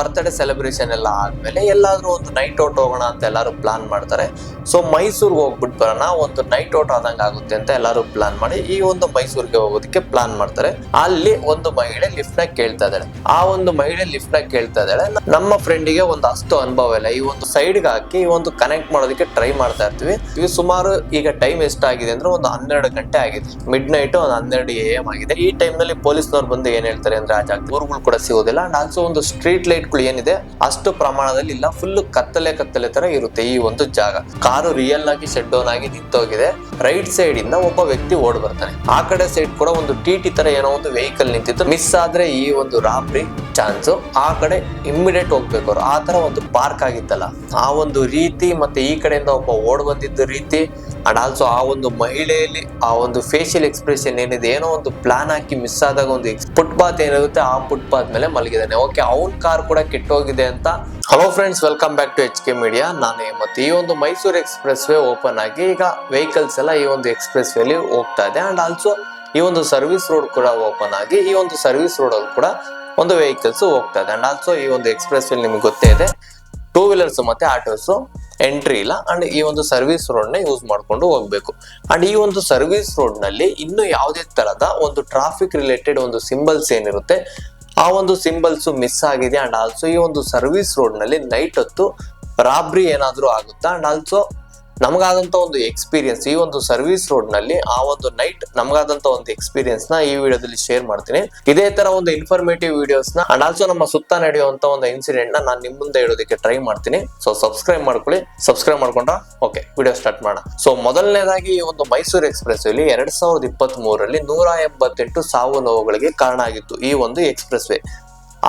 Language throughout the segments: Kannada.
ಬರ್ತ್ಡೇ ಸೆಲೆಬ್ರೇಷನ್ ಎಲ್ಲ ಆದ್ಮೇಲೆ ಎಲ್ಲಾದ್ರೂ ಒಂದು ನೈಟ್ ಔಟ್ ಹೋಗೋಣ ಅಂತ ಎಲ್ಲಾರು ಪ್ಲಾನ್ ಮಾಡ್ತಾರೆ. ಸೊ ಮೈಸೂರ್ಗೆ ಹೋಗ್ಬಿಟ್ಟು ಬರೋಣ, ಒಂದು ನೈಟ್ ಔಟ್ ಆದಂಗ ಆಗುತ್ತೆ ಅಂತ ಎಲ್ಲಾರು ಪ್ಲಾನ್ ಮಾಡಿ ಈ ಒಂದು ಮೈಸೂರಿಗೆ ಹೋಗೋದಕ್ಕೆ ಪ್ಲಾನ್ ಮಾಡ್ತಾರೆ. ಅಲ್ಲಿ ಒಂದು ಮಹಿಳೆ ಲಿಫ್ಟ್ ನ ಕೇಳ್ತಾ ಇದ್ದಾಳೆ. ಆ ಒಂದು ಮಹಿಳೆ ಲಿಫ್ಟ್ ನ ಕೇಳ್ತಾ ಇದ್ದಾಳೆ. ನಮ್ಮ ಫ್ರೆಂಡಿಗೆ ಒಂದು ಅಷ್ಟು ಅನುಭವ ಇಲ್ಲ, ಈ ಒಂದು ಸೈಡ್ ಗೆ ಹಾಕಿ ಈ ಒಂದು ಕನೆಕ್ಟ್ ಮಾಡೋದಕ್ಕೆ ಟ್ರೈ ಮಾಡ್ತಾ ಇರ್ತೀವಿ. ಇವು ಸುಮಾರು ಈಗ ಟೈಮ್ ಎಷ್ಟಾಗಿದೆ ಅಂದ್ರೆ ಒಂದು 12 ಗಂಟೆ ಆಗಿದೆ, ಮಿಡ್ ನೈಟ್ ಒಂದು 12 AM ಆಗಿದೆ. ಈ ಟೈಮ್ ನಲ್ಲಿ ಪೊಲೀಸ್ನವ್ರು ಬಂದು ಏನ್ ಹೇಳ್ತಾರೆ ಅಂದ್ರೆ ಆ ಜಾಗ ಊರುಗಳು ಕೂಡ ಸಿಗೋದಿಲ್ಲ. ಅಂಡ್ ಆಲ್ಸೋ ಒಂದು ಸ್ಟ್ರೀಟ್ ಲೈಟ್ ಗಳು ಏನಿದೆ ಅಷ್ಟು ಪ್ರಮಾಣದಲ್ಲಿ ಇಲ್ಲ, ಫುಲ್ ಕತ್ತಲೆ ತರ ಇರುತ್ತೆ ಈ ಒಂದು ಜಾಗ. ಕಾರು ರಿಯಲ್ ಆಗಿ ಶೆಡ್ ಡೌನ್ ಆಗಿ ನಿಂತೋಗಿದೆ. ರೈಟ್ ಸೈಡ್ ಇಂದ ಒಬ್ಬ ವ್ಯಕ್ತಿ ಓಡ್ ಬರ್ತಾನೆ. ಆ ಕಡೆ ಸೈಡ್ ಕೂಡ ಒಂದು ಟಿಟಿ ತರ ಏನೋ ಒಂದು ವೆಹಿಕಲ್ ನಿಂತಿತ್ತು. ಮಿಸ್ ಆದ್ರೆ ಈ ಒಂದು ರಾಬ್ರಿ ಚಾನ್ಸ್, ಆ ಕಡೆ ಇಮ್ಮಿಡಿಯೇಟ್ ಹೋಗ್ಬೇಕು ಅವ್ರು. ಆ ತರ ಒಂದು ಪಾರ್ಕ್ ಆಗಿತ್ತಲ್ಲ, ಆ ಒಂದು ರೀತಿ ಮತ್ತೆ ಈ ಕಡೆಯಿಂದ ಒಬ್ಬ ಓಡ್ ಬಂದಿದ್ದ ರೀತಿ ಅಂಡ್ ಆಲ್ಸೋ ಆ ಒಂದು ಮಹಿಳೆಯಲ್ಲಿ ಆ ಒಂದು ಫೇಶಿಯಲ್ ಎಕ್ಸ್ಪ್ರೆಷನ್ ಏನಿದೆ, ಏನೋ ಒಂದು ಪ್ಲಾನ್ ಹಾಕಿ ಮಿಸ್ ಆದಾಗ ಒಂದು ಫುಟ್ಪಾತ್ ಏನಿರುತ್ತೆ ಆ ಫುಟ್ಪಾತ್ ಮೇಲೆ ಮಲಗಿದ್ದಾನೆ. ಓಕೆ, ಅವನ್ ಕಾರ್ ಕೂಡ ಕೆಟ್ಟೋಗಿದೆ ಅಂತ. Hello friends, welcome back to HK media. ನಾನು ಮತ್ತೆ ಈ ಒಂದು ಮೈಸೂರು ಎಕ್ಸ್ಪ್ರೆಸ್ ವೇ ಓಪನ್ ಆಗಿ ಈಗ ವೆಹಿಕಲ್ಸ್ ಎಲ್ಲ ಈ ಒಂದು ಎಕ್ಸ್ಪ್ರೆಸ್ ವೇಲಿ ಹೋಗ್ತಾ ಇದೆ. ಅಂಡ್ ಆಲ್ಸೋ ಈ ಒಂದು ಸರ್ವಿಸ್ ರೋಡ್ ಕೂಡ ಓಪನ್ ಆಗಿ ಈ ಒಂದು ಸರ್ವಿಸ್ ರೋಡ್ ಅಲ್ಲಿ ಕೂಡ ಒಂದು ವೆಹಿಕಲ್ಸ್ ಹೋಗ್ತಾ ಇದೆ. ಅಂಡ್ ಆಲ್ಸೋ ಈ ಒಂದು ಎಕ್ಸ್ಪ್ರೆಸ್ ವೇಲಿ ನಿಮ್ಗೆ ಗೊತ್ತೇ ಇದೆ, 2 ವೀಲರ್ಸ್ ಮತ್ತೆ ಆಟೋಸ್ ಎಂಟ್ರಿ ಇಲ್ಲ. ಅಂಡ್ ಈ ಒಂದು ಸರ್ವಿಸ್ ರೋಡ್ ನ ಯೂಸ್ ಮಾಡ್ಕೊಂಡು ಹೋಗ್ಬೇಕು. ಅಂಡ್ ಈ ಒಂದು ಸರ್ವಿಸ್ ರೋಡ್ ನಲ್ಲಿ ಇನ್ನು ಯಾವುದೇ ತರದ ಒಂದು ಟ್ರಾಫಿಕ್ ರಿಲೇಟೆಡ್ ಒಂದು ಸಿಂಬಲ್ಸ್ ಏನಿರುತ್ತೆ ಆ ಒಂದು ಸಿಂಬಲ್ಸ್ ಮಿಸ್ ಆಗಿದೆ. ಅಂಡ್ ಆಲ್ಸೋ ಈ ಒಂದು ಸರ್ವಿಸ್ ರೋಡ್ ನಲ್ಲಿ ನೈಟ್ ಹೊತ್ತು ರಾಬ್ರಿ ಏನಾದ್ರೂ ಆಗುತ್ತಾ, ಅಂಡ್ ಆಲ್ಸೋ ನಮಗಾದಂತ ಒಂದು ಎಕ್ಸ್ಪೀರಿಯನ್ಸ್ ಈ ಒಂದು ಸರ್ವಿಸ್ ರೋಡ್ ನಲ್ಲಿ ಆ ಒಂದು ನೈಟ್ ನಮಗಾದಂತ ಒಂದು ಎಕ್ಸ್ಪೀರಿಯನ್ಸ್ ನ ಈ ವಿಡಿಯೋದಲ್ಲಿ ಶೇರ್ ಮಾಡ್ತೀನಿ. ಇದೇ ತರ ಒಂದು ಇನ್ಫಾರ್ಮೇಟಿವ್ ವಿಡಿಯೋಸ್ ನ ಅಂಡ್ ಆಲ್ಸೋ ನಮ್ಮ ಸುತ್ತ ನಡೆಯುವಂತ ಒಂದು ಇನ್ಸಿಡೆಂಟ್ ನ ನಾನು ನಿಮ್ ಮುಂದೆ ಇಡೋದಕ್ಕೆ ಟ್ರೈ ಮಾಡ್ತೀನಿ. ಸೊ ಸಬ್ಸ್ಕ್ರೈಬ್ ಮಾಡ್ಕೊಳ್ಳಿ. ಸಬ್ಸ್ಕ್ರೈಬ್ ಮಾಡ್ಕೊಂಡ್ರ ಓಕೆ, ವಿಡಿಯೋ ಸ್ಟಾರ್ಟ್ ಮಾಡೋಣ. ಸೊ ಮೊದಲನೇದಾಗಿ ಈ ಒಂದು ಮೈಸೂರು ಎಕ್ಸ್ಪ್ರೆಸ್ ವೇಲಿ 2023ರಲ್ಲಿ 188 ಸಾವು ನೋವುಗಳಿಗೆ ಕಾರಣ ಆಗಿತ್ತು ಈ ಒಂದು ಎಕ್ಸ್ಪ್ರೆಸ್ ವೇ.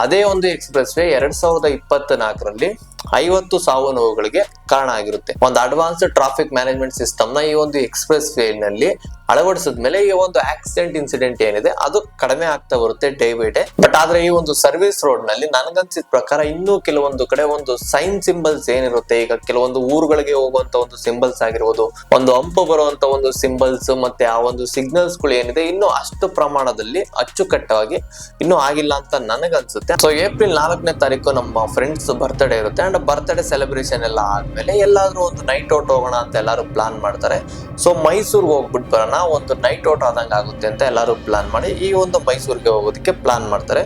ಅದೇ ಒಂದು ಎಕ್ಸ್ಪ್ರೆಸ್ ವೇ 2024ರಲ್ಲಿ 50 ಸಾವು ನೋವುಗಳಿಗೆ ಕಾರಣ ಆಗಿರುತ್ತೆ. ಒಂದು ಅಡ್ವಾನ್ಸ್ಡ್ ಟ್ರಾಫಿಕ್ ಮ್ಯಾನೇಜ್ಮೆಂಟ್ ಸಿಸ್ಟಮ್ ನ ಈ ಒಂದು ಎಕ್ಸ್ಪ್ರೆಸ್ ವೇ ನಲ್ಲಿ ಅಳವಡಿಸಿದ ಮೇಲೆ ಈ ಒಂದು ಆಕ್ಸಿಡೆಂಟ್ ಇನ್ಸಿಡೆಂಟ್ ಏನಿದೆ ಅದು ಕಡಿಮೆ ಆಗ್ತಾ ಬರುತ್ತೆ ಡೇ ಬೈ ಡೇ. ಬಟ್ ಆದ್ರೆ ಈ ಒಂದು ಸರ್ವಿಸ್ ರೋಡ್ ನಲ್ಲಿ ನನಗನ್ಸಿದ ಪ್ರಕಾರ ಇನ್ನೂ ಕೆಲವೊಂದು ಕಡೆ ಒಂದು ಸೈನ್ ಸಿಂಬಲ್ಸ್ ಏನಿರುತ್ತೆ, ಈಗ ಕೆಲವೊಂದು ಊರುಗಳಿಗೆ ಹೋಗುವಂತ ಒಂದು ಸಿಂಬಲ್ಸ್ ಆಗಿರ್ಬೋದು, ಒಂದು ಹಂಪು ಬರುವಂತ ಒಂದು ಸಿಂಬಲ್ಸ್ ಮತ್ತೆ ಆ ಒಂದು ಸಿಗ್ನಲ್ಸ್ ಗಳು ಏನಿದೆ ಇನ್ನೂ ಅಷ್ಟು ಪ್ರಮಾಣದಲ್ಲಿ ಅಚ್ಚುಕಟ್ಟವಾಗಿ ಇನ್ನೂ ಆಗಿಲ್ಲ ಅಂತ ನನಗನ್ಸುತ್ತೆ. ಸೊ ಏಪ್ರಿಲ್ 4ನೇ ತಾರೀಕು ನಮ್ಮ ಫ್ರೆಂಡ್ಸ್ ಬರ್ತ್ಡೇ ಇರುತ್ತೆ. ಅಂಡ್ ಬರ್ತ್ಡೇ ಸೆಲೆಬ್ರೇಷನ್ ಎಲ್ಲ ಆದ್ಮೇಲೆ ಎಲ್ಲಾದ್ರೂ ಒಂದು ನೈಟ್ ಔಟ್ ಹೋಗೋಣ ಅಂತ ಎಲ್ಲಾರು ಪ್ಲಾನ್ ಮಾಡ್ತಾರೆ. ಸೊ ಮೈಸೂರ್ಗೆ ಹೋಗ್ಬಿಟ್ಟು ಬರೋಣ, ಒಂದು ನೈಟ್ ಔಟ್ ಆದಂಗ ಆಗುತ್ತೆ ಅಂತ ಎಲ್ಲಾರು ಪ್ಲಾನ್ ಮಾಡಿ ಈ ಒಂದು ಮೈಸೂರಿಗೆ ಹೋಗೋದಕ್ಕೆ ಪ್ಲಾನ್ ಮಾಡ್ತಾರೆ.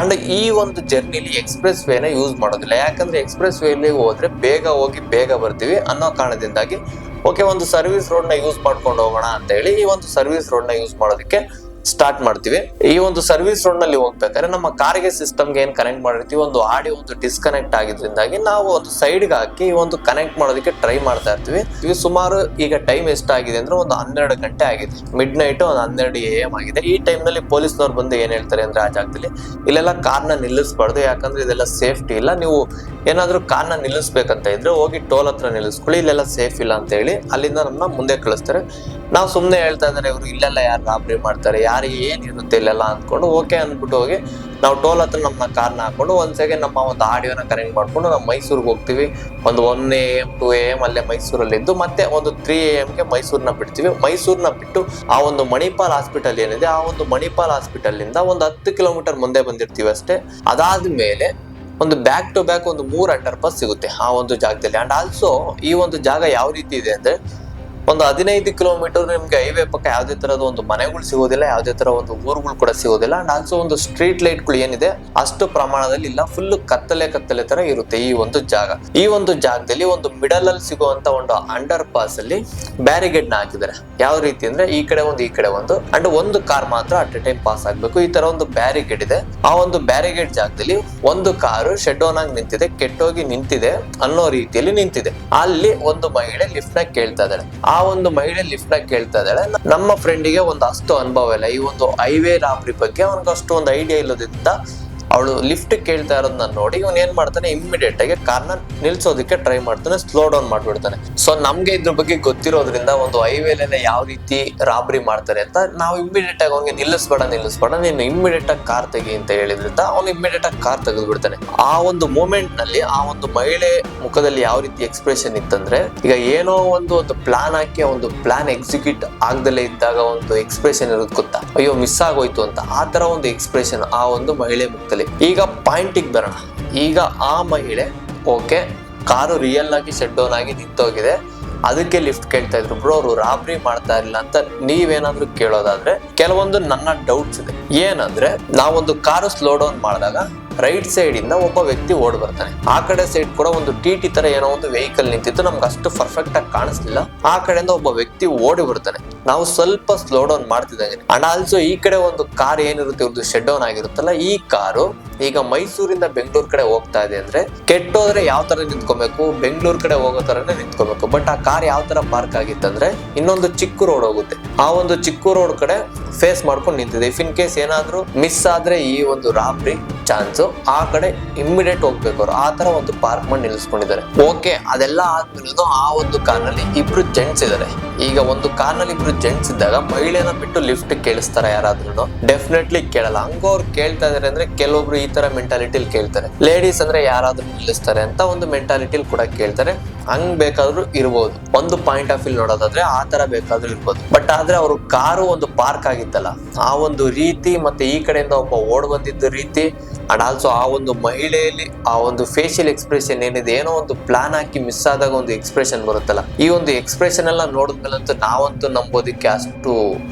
ಅಂಡ್ ಈ ಒಂದು ಜರ್ನಿಲಿ ಎಕ್ಸ್ಪ್ರೆಸ್ ವೇನ ಯೂಸ್ ಮಾಡೋದಿಲ್ಲ, ಯಾಕಂದ್ರೆ ಎಕ್ಸ್ಪ್ರೆಸ್ ವೇಲಿ ಹೋದ್ರೆ ಬೇಗ ಹೋಗಿ ಬೇಗ ಬರ್ತೀವಿ ಅನ್ನೋ ಕಾರಣದಿಂದಾಗಿ ಓಕೆ ಒಂದು ಸರ್ವಿಸ್ ರೋಡ್ ನ ಯೂಸ್ ಮಾಡ್ಕೊಂಡು ಹೋಗೋಣ ಅಂತ ಹೇಳಿ ಈ ಒಂದು ಸರ್ವಿಸ್ ರೋಡ್ ನ ಯೂಸ್ ಮಾಡೋದಕ್ಕೆ ಸ್ಟಾರ್ಟ್ ಮಾಡ್ತೀವಿ. ಈ ಒಂದು ಸರ್ವಿಸ್ ರೋಡ್ ನಲ್ಲಿ ಹೋಗ್ಬೇಕಾದ್ರೆ ನಮ್ಮ ಕಾರಿಗೆ ಸಿಸ್ಟಮ್ಗೆ ಏನ್ ಕನೆಕ್ಟ್ ಮಾಡಿರ್ತೀವಿ, ಒಂದು ಆಡಿಯೋ ಒಂದು ಡಿಸ್ಕನೆಕ್ಟ್ ಆಗಿದ್ರಿಂದಾಗಿ ನಾವು ಒಂದು ಸೈಡ್ ಗೆ ಹಾಕಿ ಒಂದು ಕನೆಕ್ಟ್ ಮಾಡೋದಕ್ಕೆ ಟ್ರೈ ಮಾಡ್ತಾ ಇರ್ತೀವಿ. ಇವು ಸುಮಾರು ಈಗ ಟೈಮ್ ಎಷ್ಟಾಗಿದೆ ಅಂದ್ರೆ ಒಂದು 12 ಗಂಟೆ ಆಗಿದೆ, ಮಿಡ್ ನೈಟ್ ಒಂದು 12 AM ಆಗಿದೆ. ಈ ಟೈಮ್ ನಲ್ಲಿ ಪೊಲೀಸ್ನವ್ರು ಬಂದು ಏನ್ ಹೇಳ್ತಾರೆ ಅಂದ್ರೆ ಆ ಜಾಗದಲ್ಲಿ ಇಲ್ಲೆಲ್ಲ ಕಾರ್ನ ನಿಲ್ಲಿಸಬಾರ್ದು, ಯಾಕಂದ್ರೆ ಇದೆಲ್ಲ ಸೇಫ್ಟಿ ಇಲ್ಲ, ನೀವು ಏನಾದ್ರೂ ಕಾರ್ನ ನಿಲ್ಲಿಸ್ಬೇಕಂತ ಇದ್ರೆ ಹೋಗಿ ಟೋಲ್ ಹತ್ರ ನಿಲ್ಲಿಸ್ಕೊಳ್ಳಿ, ಇಲ್ಲೆಲ್ಲ ಸೇಫ್ ಇಲ್ಲ ಅಂತ ಹೇಳಿ ಅಲ್ಲಿಂದ ನಮ್ಮನ್ನ ಮುಂದೆ ಕಳಿಸ್ತಾರೆ. ನಾವು ಸುಮ್ನೆ ಹೇಳ್ತಾ ಇದಾರೆ ಇವರು ಇಲ್ಲೆಲ್ಲ ಯಾರು ರಾಬ್ರಿ ಮಾಡ್ತಾರೆ, ಯಾರಿಗೆ ಏನಿರುತ್ತೆ ಇಲ್ಲೆಲ್ಲ ಅಂದ್ಕೊಂಡು ಓಕೆ ಅಂದ್ಬಿಟ್ಟು ಹೋಗಿ ನಾವು ಟೋಲ್ ಹತ್ರ ನಮ್ಮ ಕಾರ್ನ ಹಾಕೊಂಡು ಒಂದ್ಸಗೆ ನಮ್ಮ ಒಂದು ಆಡಿಯೋನ ಕನೆಕ್ಟ್ ಮಾಡ್ಕೊಂಡು ನಾವು ಮೈಸೂರಿಗೆ ಹೋಗ್ತೀವಿ. ಒಂದು 1 AM 2 AM ಅಲ್ಲೇ ಮೈಸೂರಲ್ಲಿದ್ದು ಮತ್ತೆ ಒಂದು 3 AMಗೆ ಮೈಸೂರ್ನ ಬಿಡ್ತೀವಿ. ಮೈಸೂರ್ನ ಬಿಟ್ಟು ಆ ಒಂದು ಮಣಿಪಾಲ್ ಹಾಸ್ಪಿಟಲ್ ಏನಿದೆ ಆ ಒಂದು ಮಣಿಪಾಲ್ ಹಾಸ್ಪಿಟಲ್ ಇಂದ ಒಂದು 10 ಕಿಲೋಮೀಟರ್ ಮುಂದೆ ಬಂದಿರ್ತೀವಿ ಅಷ್ಟೇ. ಅದಾದ್ಮೇಲೆ ಒಂದು ಬ್ಯಾಕ್ ಟು ಬ್ಯಾಕ್ ಒಂದು 3 ಅಂಡರ್ ಪಾಸ್ ಸಿಗುತ್ತೆ ಆ ಒಂದು ಜಾಗದಲ್ಲಿ. ಅಂಡ್ ಆಲ್ಸೋ ಈ ಒಂದು ಜಾಗ ಯಾವ ರೀತಿ ಇದೆ ಅಂದ್ರೆ ಒಂದು 15 ಕಿಲೋಮೀಟರ್ ನಿಮ್ಗೆ ಹೈವೇ ಪಕ್ಕ ಯಾವುದೇ ತರದ ಒಂದು ಮನೆಗಳು ಸಿಗೋದಿಲ್ಲ, ಯಾವುದೇ ತರ ಒಂದು ಊರುಗಳು ಕೂಡ ಸಿಗೋದಿಲ್ಲ. ಅಂಡ್ ಆಲ್ಸೋ ಒಂದು ಸ್ಟ್ರೀಟ್ ಲೈಟ್ ಗಳು ಏನಿದೆ ಅಷ್ಟು ಪ್ರಮಾಣದಲ್ಲಿ ಇಲ್ಲ, ಫುಲ್ ಕತ್ತಲೆ ತರ ಇರುತ್ತೆ ಈ ಒಂದು ಜಾಗ. ಈ ಒಂದು ಜಾಗದಲ್ಲಿ ಒಂದು ಮಿಡಲ್ ಅಲ್ಲಿ ಸಿಗುವಂತ ಒಂದು ಅಂಡರ್ ಪಾಸ್ ಅಲ್ಲಿ ಬ್ಯಾರಿಗೇಡ್ ನ ಹಾಕಿದ್ದಾರೆ. ಯಾವ ರೀತಿ ಅಂದ್ರೆ ಈ ಕಡೆ ಒಂದು ಈ ಕಡೆ ಒಂದು ಅಂಡ್ ಒಂದು ಕಾರ್ ಮಾತ್ರ ಅಟ್ ಎ ಟೈಮ್ ಪಾಸ್ ಆಗ್ಬೇಕು, ಈ ತರ ಒಂದು ಬ್ಯಾರಿಗೇಡ್ ಇದೆ. ಆ ಒಂದು ಬ್ಯಾರಿಗೇಡ್ ಜಾಗದಲ್ಲಿ ಒಂದು ಕಾರು ಶೆಡ್ ಡೌನ್ ಆಗಿ ನಿಂತಿದೆ, ಕೆಟ್ಟೋಗಿ ನಿಂತಿದೆ ಅನ್ನೋ ರೀತಿಯಲ್ಲಿ ನಿಂತಿದೆ. ಅಲ್ಲಿ ಒಂದು ಮಹಿಳೆ ಲಿಫ್ಟ್ ನ ಕೇಳ್ತಾ ಇದ್ದಾಳೆ. ಆ ಒಂದು ಮಹಿಳೆ ಲಿಫ್ಟ್ ನ ಕೇಳ್ತಾ ಇದ್ದಾಳೆ. ನಮ್ಮ ಫ್ರೆಂಡಿಗೆ ಒಂದು ಅಷ್ಟು ಅನುಭವ ಇಲ್ಲ, ಈ ಒಂದು ಹೈವೇ ರಾಬ್ರಿ ಬಗ್ಗೆ ಅವನಿಗೆ ಅಷ್ಟು ಒಂದು ಐಡಿಯಾ ಇಲ್ಲದ್ರಿಂದ ಅವಳು ಲಿಫ್ಟ್ ಕೇಳ್ತಾ ಇರೋದನ್ನ ನೋಡಿ ಇವನ್ ಏನ್ ಮಾಡ್ತಾನೆ, ಇಮ್ಮಿಡಿಯೇಟ್ ಆಗಿ ಕಾರ್ನ ನಿಲ್ಸೋದಕ್ಕೆ ಟ್ರೈ ಮಾಡ್ತಾನೆ, ಸ್ಲೋ ಡೌನ್ ಮಾಡ್ಬಿಡ್ತಾನೆ. ಸೊ ನಮ್ಗೆ ಇದ್ರ ಬಗ್ಗೆ ಗೊತ್ತಿರೋದ್ರಿಂದ ಒಂದು ಹೈವೇಲೆಲ್ಲ ಯಾವ ರೀತಿ ರಾಬ್ರಿ ಮಾಡ್ತಾರೆ ಅಂತ ನಾವು ಇಮ್ಮಿಡಿಯೇಟ್ ಆಗಿ ಅವ್ನಿಗೆ ನಿಲ್ಲಿಸ್ಬೇಡ ನೀನು ಇಮ್ಮಿಡಿಯೇಟ್ ಆಗಿ ಕಾರ್ ತೆಗಿ ಅಂತ ಹೇಳಿದ್ರಿಂದ ಅವ್ನು ಇಮ್ಮಿಡಿಯೇಟ್ ಆಗಿ ಕಾರ್ ತೆಗೆದು ಬಿಡ್ತಾನೆ. ಆ ಒಂದು ಮೂಮೆಂಟ್ ನಲ್ಲಿ ಆ ಒಂದು ಮಹಿಳೆ ಮುಖದಲ್ಲಿ ಯಾವ ರೀತಿ ಎಕ್ಸ್ಪ್ರೆಷನ್ ಇತ್ತಂದ್ರೆ, ಈಗ ಏನೋ ಒಂದು ಪ್ಲಾನ್ ಹಾಕಿ ಒಂದು ಪ್ಲಾನ್ ಎಕ್ಸಿಕ್ಯೂಟ್ ಆಗದಲ್ಲೇ ಇದ್ದಾಗ ಒಂದು ಎಕ್ಸ್ಪ್ರೆಷನ್ ಇರೋದು ಗೊತ್ತಾ, ಅಯ್ಯೋ ಮಿಸ್ ಆಗೋಯ್ತು ಅಂತ, ಆ ತರ ಒಂದು ಎಕ್ಸ್ಪ್ರೆಷನ್ ಆ ಒಂದು ಮಹಿಳೆ ಮುಖದಲ್ಲಿ. ಈಗ ಪಾಯಿಂಟಿಗೆ ಬರೋಣ. ಈಗ ಆ ಮಹಿಳೆ ಓಕೆ ಕಾರು ರಿಯಲ್ ಆಗಿ ಶಟ್ ಡೌನ್ ಆಗಿ ನಿಂತೋಗಿದೆ, ಅದಕ್ಕೆ ಲಿಫ್ಟ್ ಕೇಳ್ತಾ ಇದ್ರು. ಬ್ರೋ ಅವರು ರಾಬ್ರಿ ಮಾಡ್ತಾ ಇಲ್ಲ ಅಂತ ನೀವೇನಾದ್ರೂ ಕೇಳೋದಾದ್ರೆ ಕೆಲವೊಂದು ನನ್ನ ಡೌಟ್ಸ್ ಇದೆ. ಏನಂದ್ರೆ ನಾವೊಂದು ಕಾರು ಸ್ಲೋ ಡೌನ್ ಮಾಡಿದಾಗ ರೈಟ್ ಸೈಡ್ ಇಂದ ಒಬ್ಬ ವ್ಯಕ್ತಿ ಓಡ್ ಬರ್ತಾನೆ, ಆ ಕಡೆ ಸೈಡ್ ಕೂಡ ಒಂದು ಟಿ ತರ ಏನೋ ಒಂದು ವೆಹಿಕಲ್ ನಿಂತಿತ್ತು, ನಮ್ಗೆ ಅಷ್ಟು ಪರ್ಫೆಕ್ಟ್ ಆಗಿ ಕಾಣಿಸ್ಲಿಲ್ಲ. ಆ ಕಡೆಯಿಂದ ಒಬ್ಬ ವ್ಯಕ್ತಿ ಓಡಿ ಬರ್ತಾನೆ, ನಾವು ಸ್ವಲ್ಪ ಸ್ಲೋ ಡೌನ್ ಮಾಡ್ತಿದ್ದಂಗೆ. ಅಂಡ್ ಆಲ್ಸೋ ಈ ಕಡೆ ಒಂದು ಕಾರ್ ಏನಿರುತ್ತೆ ಇವ್ರದ್ದು ಶಟ್ ಡೌನ್ ಆಗಿರುತ್ತಲ್ಲ, ಈ ಕಾರು ಈಗ ಮೈಸೂರಿಂದ ಬೆಂಗಳೂರು ಕಡೆ ಹೋಗ್ತಾ ಇದೆ ಅಂದ್ರೆ ಕೆಟ್ಟೋದ್ರೆ ಯಾವ ತರ ನಿಂತ್ಕೊಬೇಕು, ಬೆಂಗಳೂರು ಕಡೆ ಹೋಗೋ ತರನೇ ನಿಂತ್ಕೋಬೇಕು. ಬಟ್ ಆ ಕಾರ್ ಯಾವ ತರ ಪಾರ್ಕ್ ಆಗಿತ್ತಂದ್ರೆ ಇನ್ನೊಂದು ಚಿಕ್ಕ ರೋಡ್ ಹೋಗುತ್ತೆ, ಆ ಒಂದು ಚಿಕ್ಕ ರೋಡ್ ಕಡೆ ಫೇಸ್ ಮಾಡ್ಕೊಂಡು ನಿಂತಿದೆ. ಇಫ್ ಇನ್ ಕೇಸ್ ಏನಾದ್ರೂ ಮಿಸ್ ಆದ್ರೆ ಈ ಒಂದು ರಾಬ್ರಿ ಚಾನ್ಸ್ ಆ ಕಡೆ ಇಮ್ಮಿಡಿಯೇಟ್ ಹೋಗ್ಬೇಕು ಅವ್ರು, ಆ ತರ ಒಂದು ಪಾರ್ಕ್ ಮಾಡಿ ನಿಲ್ಲಿಸ್ಕೊಂಡಿದ್ದಾರೆ. ಓಕೆ ಅದೆಲ್ಲ ಆದ್ಮೇಲೆ ಆ ಒಂದು ಕಾರ್ನಲ್ಲಿ ಇಬ್ರು ಜೆಂಟ್ಸ್ ಇದಾರೆ. ಈಗ ಒಂದು ಕಾರ್ನಲ್ಲಿ ಇಬ್ರು ಜೆಂಟ್ಸ್ ಇದ್ದಾಗ ಮಹಿಳೆನ ಬಿಟ್ಟು ಲಿಫ್ಟ್ ಕೇಳಿಸ್ತಾರ ಯಾರಾದ್ರೂ? ಡೆಫಿನೆಟ್ಲಿ ಕೇಳಲ್ಲ. ಹಂಗ ಅವ್ರು ಕೇಳ್ತಾ ಇದಾರೆ ಅಂದ್ರೆ ಕೆಲವೊಬ್ರು ಈ ತರ ಮೆಂಟಾಲಿಟಿಲಿ ಕೇಳ್ತಾರೆ. ಲೇಡೀಸ್ ಅಂದ್ರೆ ಯಾರಾದ್ರೂ ನಿಲ್ಲಿಸ್ತಾರೆ ಅಂತ ಒಂದು ಮೆಂಟಾಲಿಟಿಲಿ ಕೂಡ ಕೇಳ್ತಾರೆ. ಹಂಗ್ ಬೇಕಾದ್ರೂ ಇರ್ಬೋದು, ಒಂದು ಪಾಯಿಂಟ್ ಆಫ್ ವ್ಯೂ ನೋಡೋದಾದ್ರೆ ಆ ತರ ಬೇಕಾದ್ರೂ ಇರ್ಬೋದು. ಬಟ್ ಆದ್ರೆ ಅವ್ರು ಕಾರು ಒಂದು ಪಾರ್ಕ್ ಆಗಿತ್ತಲ್ಲ, ಆ ಒಂದು ರೀತಿ ಮತ್ತೆ ಈ ಕಡೆಯಿಂದ ಒಬ್ಬ ಓಡ್ ಬಂದಿದ್ದ ರೀತಿ ಅಂಡ್ ಆಲ್ಸೋ ಆ ಒಂದು ಮಹಿಳೆಯಲ್ಲಿ ಆ ಒಂದು ಫೇಶಿಯಲ್ ಎಕ್ಸ್ಪ್ರೆಷನ್ ಏನಿದೆ, ಏನೋ ಒಂದು ಪ್ಲಾನ್ ಹಾಕಿ ಮಿಸ್ ಆದಾಗ ಒಂದು ಎಕ್ಸ್ಪ್ರೆಷನ್ ಬರುತ್ತಲ್ಲ, ಈ ಒಂದು ಎಕ್ಸ್ಪ್ರೆಷನ್ ಎಲ್ಲ ನೋಡಿದ್ಮೇಲಂತೂ ನಾವಂತೂ ನಂಬೋದಿಕ್ಕೆ ಅಷ್ಟು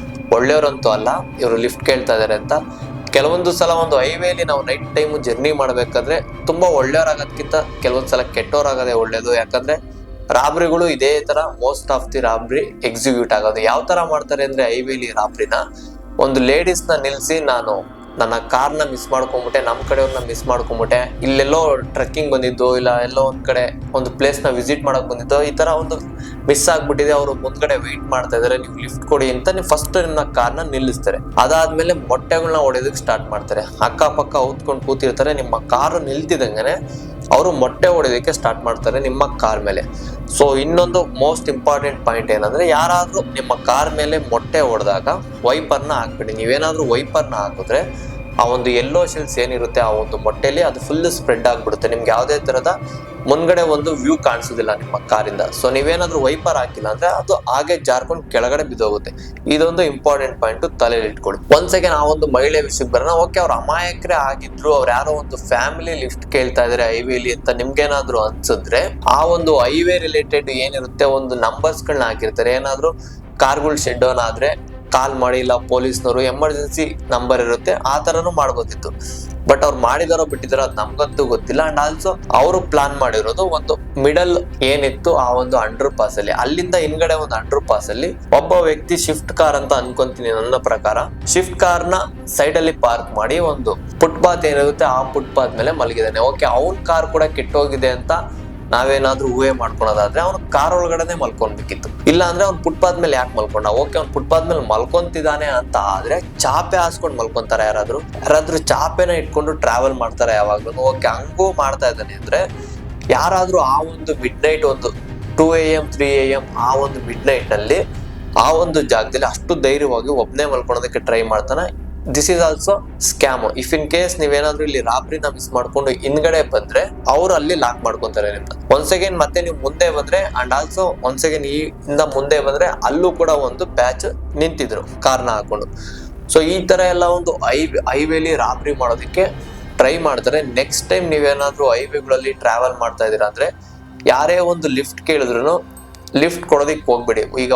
ಒಳ್ಳೆಯವರಂತೂ ಅಲ್ಲ ಇವರು ಲಿಫ್ಟ್ ಕೇಳ್ತಾ ಇದಾರೆ ಅಂತ. ಕೆಲವೊಂದು ಸಲ ಒಂದು ಹೈವೇಲಿ ನಾವು ನೈಟ್ ಟೈಮ್ ಜರ್ನಿ ಮಾಡ್ಬೇಕಾದ್ರೆ ತುಂಬಾ ಒಳ್ಳೆಯವರಾಗೋದಕ್ಕಿಂತ ಕೆಲವೊಂದ್ಸಲ ಕೆಟ್ಟವರಾಗದೆ ಒಳ್ಳೇದು. ಯಾಕಂದ್ರೆ ರಾಬ್ರಿಗಳು ಇದೇ ತರ most of the Rabri execute ಆಗೋದು. ಯಾವ ತರ ಮಾಡ್ತಾರೆ ಅಂದ್ರೆ ಹೈವೇಲಿ ರಾಬ್ರಿನ ಒಂದು ಲೇಡೀಸ್ ನ ನಿಲ್ಸಿ, ನಾನು ನನ್ನ ಕಾರ್ನ ಮಿಸ್ ಮಾಡ್ಕೊಂಡ್ಬಿಟ್ಟೆ, ನಮ್ಮ ಕಡೆಯವ್ರನ್ನ ಮಿಸ್ ಮಾಡ್ಕೊಂಡ್ಬಿಟ್ಟೆ, ಇಲ್ಲೆಲ್ಲೋ ಟ್ರೆಕ್ಕಿಂಗ್ ಬಂದಿದ್ದು, ಇಲ್ಲ ಎಲ್ಲೋ ಒಂದ್ ಕಡೆ ಒಂದು ಪ್ಲೇಸ್ ನ ವಿಸಿಟ್ ಮಾಡಕ್ ಬಂದಿದ್ದು, ಈ ತರ ಒಂದು ಮಿಸ್ ಆಗ್ಬಿಟ್ಟಿದೆ, ಅವರು ಮುಂದ್ಗಡೆ ವೆಯ್ಟ್ ಮಾಡ್ತಾ ಇದಾರೆ, ನೀವು ಲಿಫ್ಟ್ ಕೊಡಿ ಅಂತ ನೀವು ಫಸ್ಟ್ ನಿಮ್ಮ ಕಾರ್ನ ನಿಲ್ಲಿಸ್ತಾರೆ. ಅದಾದ್ಮೇಲೆ ಮೊಟ್ಟೆಗಳನ್ನ ಹೊಡೆಯೋದಕ್ಕೆ ಸ್ಟಾರ್ಟ್ ಮಾಡ್ತಾರೆ. ಅಕ್ಕಪಕ್ಕ ಔತ್ಕೊಂಡು ಕೂತಿರ್ತಾರೆ, ನಿಮ್ಮ ಕಾರು ನಿಲ್ತಿದಂಗೆನೆ ಅವರು ಮೊಟ್ಟೆ ಹೊಡೆಯೋದಕ್ಕೆ ಸ್ಟಾರ್ಟ್ ಮಾಡ್ತಾರೆ ನಿಮ್ಮ ಕಾರ್ ಮೇಲೆ. ಸೊ ಇನ್ನೊಂದು ಮೋಸ್ಟ್ ಇಂಪಾರ್ಟೆಂಟ್ ಪಾಯಿಂಟ್ ಏನಂದ್ರೆ, ಯಾರಾದ್ರೂ ನಿಮ್ಮ ಕಾರ್ ಮೇಲೆ ಮೊಟ್ಟೆ ಹೊಡೆದಾಗ ವೈಪರ್ನ ಹಾಕ್ಬಿಡಿ. ನೀವೇನಾದ್ರೂ ವೈಪರ್ನ ಹಾಕಿದ್ರೆ ಆ ಒಂದು ಯೆಲ್ಲೋ ಶೆಲ್ಸ್ ಏನಿರುತ್ತೆ ಆ ಒಂದು ಮೊಟ್ಟೆಲಿ ಅದು ಫುಲ್ ಸ್ಪ್ರೆಡ್ ಆಗ್ಬಿಡುತ್ತೆ, ನಿಮ್ಗೆ ಯಾವುದೇ ತರದ ಮುಂದ್ಗಡೆ ಒಂದು ವ್ಯೂ ಕಾಣಿಸೋದಿಲ್ಲ ನಿಮ್ಮ ಕಾರಿಂದ. ಸೊ ನೀವೇನಾದ್ರೂ ವೈಪರ್ ಹಾಕಿಲ್ಲ ಅಂದ್ರೆ ಅದು ಹಾಗೆ ಜಾರ್ಕೊಂಡು ಕೆಳಗಡೆ ಬಿದ್ದೋಗುತ್ತೆ. ಇದೊಂದು ಇಂಪಾರ್ಟೆಂಟ್ ಪಾಯಿಂಟ್ ತಲೆಯಲ್ಲಿ ಇಟ್ಕೊಳ್ಳಿ. ಒಂದ್ ಸೆಕೆಂಡ್ ಆ ಒಂದು ಮಹಿಳೆ ವಿಷಯಕ್ಕೆ ಬರೋಣ. ಓಕೆ ಅವ್ರ ಅಮಾಯಕರೇ ಆಗಿದ್ರು, ಅವ್ರು ಯಾರೋ ಒಂದು ಫ್ಯಾಮಿಲಿ ಲಿಫ್ಟ್ ಕೇಳ್ತಾ ಇದಾರೆ ಹೈವೇಲಿ ಅಂತ ನಿಮ್ಗೇನಾದ್ರು ಅನ್ಸಿದ್ರೆ, ಆ ಒಂದು ಹೈವೇ ರಿಲೇಟೆಡ್ ಏನಿರುತ್ತೆ ಒಂದು ನಂಬರ್ಸ್ ಗಳನ್ನ ಹಾಕಿರ್ತಾರೆ. ಏನಾದ್ರು ಕಾರ್ಗಳು ಶೆಡ್ ಡೌನ್ ಆದ್ರೆ ಕಾಲ್ ಮಾಡಿ, ಇಲ್ಲ ಪೊಲೀಸ್ನವರು ಎಮರ್ಜೆನ್ಸಿ ನಂಬರ್ ಇರುತ್ತೆ, ಆ ತರನು ಮಾಡ್ಬೋದಿತ್ತು. ಬಟ್ ಅವ್ರು ಮಾಡಿದಾರೋ ಬಿಟ್ಟಿದಾರೋ ಅದು ನಮ್ಗಂತೂ ಗೊತ್ತಿಲ್ಲ. ಅಂಡ್ ಆಲ್ಸೋ ಅವರು ಪ್ಲಾನ್ ಮಾಡಿರೋದು ಒಂದು ಮಿಡಲ್ ಏನಿತ್ತು ಆ ಒಂದು ಅಂಡರ್ ಪಾಸ್ ಅಲ್ಲಿ, ಅಲ್ಲಿಂದ ಹಿಂದ್ಗಡೆ ಒಂದು ಅಂಡರ್ ಪಾಸ್ ಅಲ್ಲಿ ಒಬ್ಬ ವ್ಯಕ್ತಿ ಶಿಫ್ಟ್ ಕಾರ್ ಅಂತ ಅನ್ಕೊಂತೀನಿ ನನ್ನ ಪ್ರಕಾರ, ಶಿಫ್ಟ್ ಕಾರ್ನ ಸೈಡ್ ಅಲ್ಲಿ ಪಾರ್ಕ್ ಮಾಡಿ ಒಂದು ಫುಟ್ಪಾತ್ ಏನಿರುತ್ತೆ ಆ ಫುಟ್ಪಾತ್ ಮೇಲೆ ಮಲಗಿದಾನೆ. ಓಕೆ ಅವ್ನ್ ಕಾರ್ ಕೂಡ ಕೆಟ್ಟೋಗಿದೆ ಅಂತ ನಾವೇನಾದ್ರೂ ಊಹೆ ಮಾಡ್ಕೊಳೋದಾದ್ರೆ ಅವ್ನು ಕಾರ್ ಒಳಗಡೆನೆ ಮಲ್ಕೊಂಡ್ಬೇಕಿತ್ತು, ಇಲ್ಲ ಅಂದ್ರೆ ಅವ್ನು ಫುಟ್ಪಾತ್ ಮೇಲೆ ಯಾಕೆ ಮಲ್ಕೊಂಡ? ಓಕೆ ಅವ್ನು ಫುಟ್ಪಾತ್ ಮೇಲೆ ಮಲ್ಕೊಂತಿದ್ದಾನೆ ಅಂತ ಆದ್ರೆ ಚಾಪೆ ಹಾಸ್ಕೊಂಡು ಮಲ್ಕೊಂತಾರೆ ಯಾರಾದ್ರೂ ಚಾಪೆನ ಇಟ್ಕೊಂಡು ಟ್ರಾವೆಲ್ ಮಾಡ್ತಾರೆ ಯಾವಾಗ್ಲೂ. ಓಕೆ ಹಂಗೂ ಮಾಡ್ತಾ ಇದ್ದಾನೆ ಅಂದ್ರೆ ಯಾರಾದ್ರೂ ಆ ಒಂದು ಮಿಡ್ ನೈಟ್ ಒಂದು 2 AM 3 AM ಆ ಒಂದು ಮಿಡ್ ನೈಟ್ ನಲ್ಲಿ ಆ ಒಂದು ಜಾಗದಲ್ಲಿ ಅಷ್ಟು ಧೈರ್ಯವಾಗಿ ಒಬ್ನೇ ಮಲ್ಕೊಳೋದಕ್ಕೆ ಟ್ರೈ ಮಾಡ್ತಾನೆ. This is also scam. If in case ನೀವೇನಾದ್ರೂ ಇಲ್ಲಿ ರಾಬ್ರಿನ ಮಿಸ್ ಮಾಡ್ಕೊಂಡು ಹಿಂದ್ಗಡೆ ಬಂದ್ರೆ ಅವ್ರು ಅಲ್ಲಿ ಲಾಕ್ ಮಾಡ್ಕೊಂತಾರೆ ನಿಮ್ನ. ಒಂದ್ ಸೆಕೆಂಡ್ ಮತ್ತೆ ನೀವು ಮುಂದೆ ಬಂದ್ರೆ ಅಂಡ್ ಆಲ್ಸೋ ಒಂದ್ ಸೆಕೆಂಡ್ ಈ ಇಂದ ಮುಂದೆ ಬಂದ್ರೆ ಅಲ್ಲೂ ಕೂಡ ಒಂದು ಬ್ಯಾಚ್ ನಿಂತಿದ್ರು ಕಾರ್ನ ಹಾಕೊಂಡು. ಸೊ ಈ ತರ ಎಲ್ಲ ಒಂದು ಹೈವೇಲಿ ರಾಬ್ರಿ ಮಾಡೋದಕ್ಕೆ ಟ್ರೈ ಮಾಡ್ತಾರೆ. ನೆಕ್ಸ್ಟ್ ಟೈಮ್ ನೀವೇನಾದ್ರೂ ಹೈವೇಗಳಲ್ಲಿ ಟ್ರಾವೆಲ್ ಮಾಡ್ತಾ ಇದೀರಾ ಅಂದ್ರೆ ಯಾರೇ ಒಂದು ಲಿಫ್ಟ್ ಕೇಳಿದ್ರು ಲಿಫ್ಟ್ ಕೊಡೋದಿಕ್ ಹೋಗ್ಬಿಡಿ. ಈಗ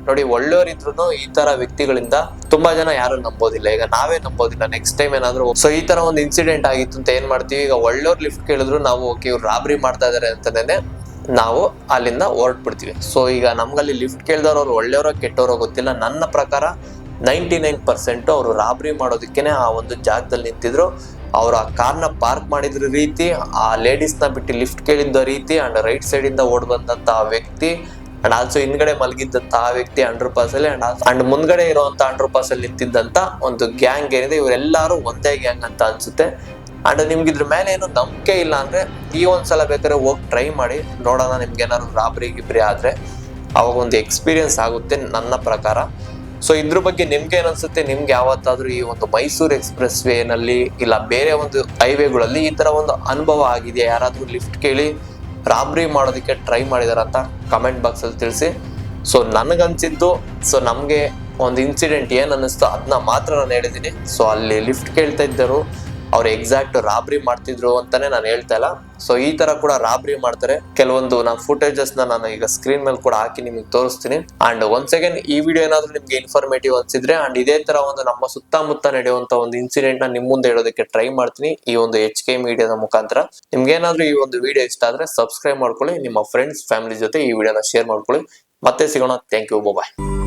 ನೋಡಿ ಒಳ್ಳೆಯವರಿದ್ರು ಈ ತರ ವ್ಯಕ್ತಿಗಳಿಂದ ತುಂಬಾ ಜನ ಯಾರು ನಂಬೋದಿಲ್ಲ, ಈಗ ನಾವೇ ನಂಬೋದಿಲ್ಲ. ನೆಕ್ಸ್ಟ್ ಟೈಮ್ ಏನಾದ್ರು ಸೊ ಈ ತರ ಒಂದು ಇನ್ಸಿಡೆಂಟ್ ಆಗಿತ್ತು ಅಂತ ಏನ್ ಮಾಡ್ತೀವಿ, ಈಗ ಒಳ್ಳೆಯವ್ರು ಲಿಫ್ಟ್ ಕೇಳಿದ್ರು ನಾವು ಓಕೆ ಇವ್ರು ರಾಬ್ರಿ ಮಾಡ್ತಾ ಇದಾರೆ ಅಂತಾನೆ ನಾವು ಅಲ್ಲಿಂದ ಹೊರಟ್ಬಿಡ್ತೀವಿ. ಸೊ ಈಗ ನಮ್ಗಲ್ಲಿ ಲಿಫ್ಟ್ ಕೇಳಿದವ್ರು ಅವ್ರು ಒಳ್ಳೆಯವರೋ ಕೆಟ್ಟವರೋ ಗೊತ್ತಿಲ್ಲ. ನನ್ನ ಪ್ರಕಾರ 99% ಅವರು ರಾಬ್ರಿ ಮಾಡೋದಕ್ಕೇನೆ ಆ ಒಂದು ಜಾಗದಲ್ಲಿ ನಿಂತಿದ್ರು. ಅವ್ರು ಆ ಕಾರ್ನ ಪಾರ್ಕ್ ಮಾಡಿದ್ರ ರೀತಿ, ಆ ಲೇಡೀಸ್ ನ ಬಿಟ್ಟು ಲಿಫ್ಟ್ ಕೇಳಿದ್ದ ರೀತಿ, ಅಂಡ್ ರೈಟ್ ಸೈಡ್ ಇಂದ ಓಡ್ ಬಂದಂತ ವ್ಯಕ್ತಿ, ಅಂಡ್ ಆಲ್ಸೋ ಹಿಂದ್ಗಡೆ ಮಲಗಿದ್ದಂತ ಆ ವ್ಯಕ್ತಿ ಅಂಡರ್ ಪಾಸ್ ಅಲ್ಲಿ, ಅಂಡ್ ಮುಂದ್ಗಡೆ ಇರುವಂತ ಅಂಡರ್ ಪಾಸ್ ಅಲ್ಲಿ ನಿಂತಿದ್ದಂತ ಒಂದು ಗ್ಯಾಂಗ್ ಏನಿದೆ ಇವರೆಲ್ಲರೂ ಒಂದೇ ಗ್ಯಾಂಗ್ ಅಂತ ಅನ್ಸುತ್ತೆ. ಅಂಡ್ ನಿಮ್ಗೆ ಇದ್ರ ಮೇಲೆ ಏನು ನಂಬಿಕೆ ಇಲ್ಲ ಅಂದ್ರೆ ಈ ಒಂದ್ಸಲ ಬೇಕಾದ್ರೆ ಹೋಗಿ ಟ್ರೈ ಮಾಡಿ ನೋಡೋಣ, ನಿಮ್ಗೆ ಏನಾದ್ರು ರಾಬ್ರಿ ಗಿಬ್ರಿ ಆದ್ರೆ ಅವಾಗ ಒಂದು ಎಕ್ಸ್ಪೀರಿಯನ್ಸ್ ಆಗುತ್ತೆ ನನ್ನ ಪ್ರಕಾರ. ಸೊ ಇದ್ರ ಬಗ್ಗೆ ನಿಮ್ಗೆ ಏನನ್ಸುತ್ತೆ? ನಿಮ್ಗೆ ಯಾವತ್ತಾದ್ರೂ ಈ ಒಂದು ಮೈಸೂರು ಎಕ್ಸ್ಪ್ರೆಸ್ ವೇನಲ್ಲಿ ಇಲ್ಲ ಬೇರೆ ಒಂದು ಹೈವೇಗಳಲ್ಲಿ ಈ ತರ ಒಂದು ಅನುಭವ ಆಗಿದೆಯಾ? ಯಾರಾದ್ರೂ ಲಿಫ್ಟ್ ಕೇಳಿ ರಾಬ್ರಿ ಮಾಡೋದಕ್ಕೆ ಟ್ರೈ ಮಾಡಿದಾರ ಅಂತ ಕಮೆಂಟ್ ಬಾಕ್ಸ್ ಅಲ್ಲಿ ತಿಳಿಸಿ. ಸೊ ನನಗನ್ಸಿದ್ದು, ಸೊ ನಮ್ಗೆ ಒಂದು ಇನ್ಸಿಡೆಂಟ್ ಏನ್ ಅನ್ನಿಸ್ತು ಅದನ್ನ ಮಾತ್ರ ನಾನು ಹೇಳಿದ್ದೀನಿ. ಸೊ ಅಲ್ಲಿ ಲಿಫ್ಟ್ ಕೇಳ್ತಾ ಇದ್ದರು ಅವ್ರು ಎಕ್ಸಾಕ್ಟ್ ರಾಬ್ರಿ ಮಾಡ್ತಿದ್ರು ಅಂತಾನೆ ನಾನು ಹೇಳ್ತಾ ಇಲ್ಲ. ಸೊ ಈ ತರ ಕೂಡ ರಾಬ್ರಿ ಮಾಡ್ತಾರೆ. ಕೆಲವೊಂದು ನಾನು ಫುಟೇಜಸ್ ನಾನು ಈಗ ಸ್ಕ್ರೀನ್ ಮೇಲೆ ಕೂಡ ಹಾಕಿ ನಿಮಗೆ ತೋರಿಸ್ತೀನಿ. ಅಂಡ್ ಒನ್ಸ್ ಅಗೇನ್ ಈ ವಿಡಿಯೋ ಏನಾದ್ರು ನಿಮ್ಗೆ ಇನ್ಫಾರ್ಮೇಟಿವ್ ಅನ್ಸಿದ್ರೆ ಅಂಡ್ ಇದೇ ತರ ಒಂದು ನಮ್ಮ ಸುತ್ತಮುತ್ತ ನಡೆಯುವಂತ ಒಂದು ಇನ್ಸಿಡೆಂಟ್ ನ ನಿಮ್ ಮುಂದೆ ಹೇಳೋದಕ್ಕೆ ಟ್ರೈ ಮಾಡ್ತೀನಿ ಈ ಒಂದು HK ಮೀಡಿಯಾದ ಮುಖಾಂತರ. ನಿಮ್ಗೆ ಏನಾದ್ರು ಈ ಒಂದು ವಿಡಿಯೋ ಇಷ್ಟ ಆದ್ರೆ ಸಬ್ಸ್ಕ್ರೈಬ್ ಮಾಡ್ಕೊಳ್ಳಿ, ನಿಮ್ಮ ಫ್ರೆಂಡ್ಸ್ ಫ್ಯಾಮಿಲಿ ಜೊತೆ ಈ ವಿಡಿಯೋನ ಶೇರ್ ಮಾಡ್ಕೊಳ್ಳಿ. ಮತ್ತೆ ಸಿಗೋಣ. Thank you, bye.